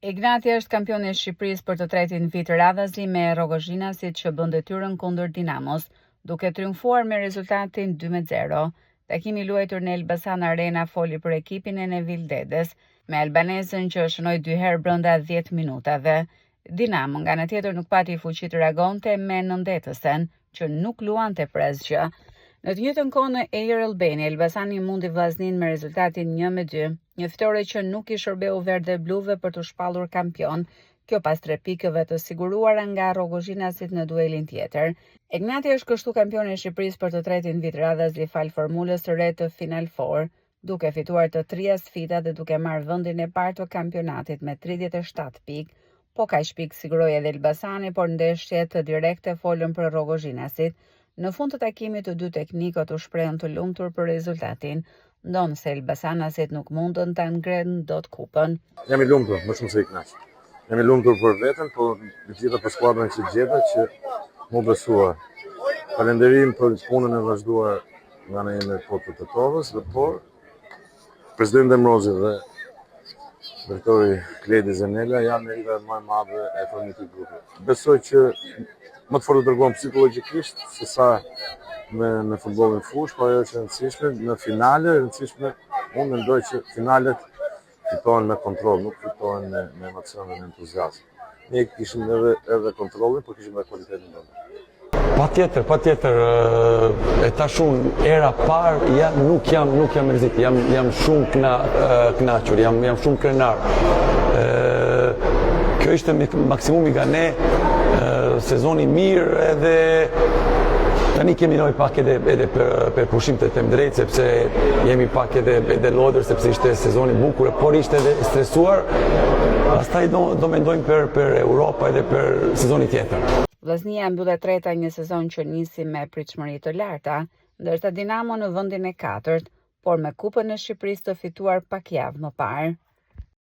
Ignati është kampioni i Shqipërisë për të tretin vit radhazi me Rogozhinasit që bën detyrën kundër Dinamos, duke triumfuar me rezultatin 2-0. Takimi i luajtur në Elbasan Arena foli për ekipin e Nevil Dedes, me albanezën që shënoi 2 herë brenda 10 minutave. Dinamo nga ana tjetër nuk pati fuqi të reagonte me nëndetësen, që nuk luante për asgjë. Në të njëjtën kohë në Air Albania, Elbasani mundi vllaznin me rezultatin 1-2, një fitore që nuk i shërbeu verdhe bluve për të shpallur kampion, kjo pas 3 pikëve të siguruara nga Rogozhinasit në duelin tjetër. Ignati është kështu kampion e Shqipërisë për të tretin vit radhazi fal formulës së re të Final Four, duke fituar të 3 sfida dhe duke marrë vendin e parë të kampionatit me 37 pikë. Po kaq pikë siguroi edhe Elbasani, por ndeshjet direkte folën për Rogozhinasit. Në fund të takimit të dy teknikët u shprehën të lumtur për rezultatin, ndonë se Elbasanasit nuk mundën ta ngrenë dot kupën. Jam i lumtur, më shumë se i kënaq. Jam i lumtur për veten, por gjithë për skuadrën që gjeta që mu besua. Falënderim për punën e vazhduar nga ana ime Kotët të Tovës, dhe por Presidenti Demrozi dhe Drejtori Kledi Zenela janë merita më e madhe e formimit të grupit. Besoj që më të fortë të dërgojmë psikologikisht se sa me futbollin fush, por ajo që e rëndësishme në finale, unë mendoj që finalet fitohen me kontroll, nuk fitohen me emocion dhe me entuziazm. Ne kishim edhe kontrollin, por kishim edhe kualitetin tonë. Patjetër, e tash unë era parë nuk jam rrezik, jam shumë kënaqur, jam shumë krenar. Kjo ishte maksimumi nga ne, sezoni mirë, edhe tani kemi nevojë pak edhe për pushim të them drejt, sepse jemi pak edhe lodër, sepse ishte sezoni i bukur, por ishte edhe stresuar. Pastaj do mendojmë për Europa edhe për sezonin tjetër. Vllaznia mbyll treta një sezon që nisi me pritshmëri të larta, ndërsa Dinamo në vendin e katërt, por me Kupën e Shqipërisë të fituar pak javë më parë.